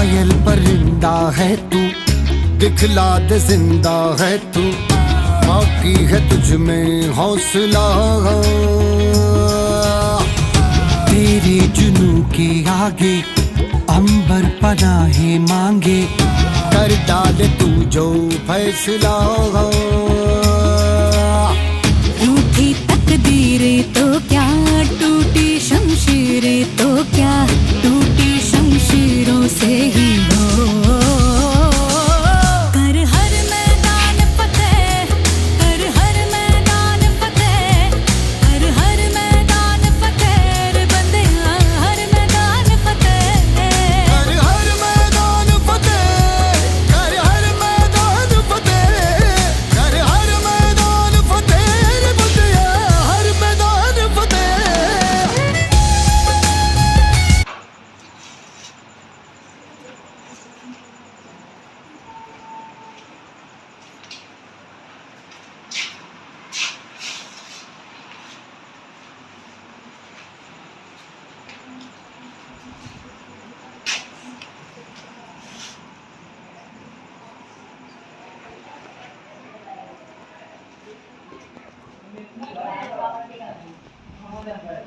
घायल परिंदा है तू, दिखला दे जिंदा है तू, बाकी है तुझ में हौसला। तेरे जुनू के आगे अंबर पनाहे मांगे, कर डाले तू जो फैसला। रूठी तकदीरें तो क्या, टूटी शमशीरें तो क्या, टूटी शमशीरों से ही हो। कर हर मैदान फतेह, कर हर मैदान फतेह, कर हर मैदान फतेह रे बंदिया, हर मैदान फतेह। कर हर मैदान फतेह, कर हर मैदान फतेह, कर हर मैदान फतेह रे बंदिया, हर मैदान फतेह। Gracias.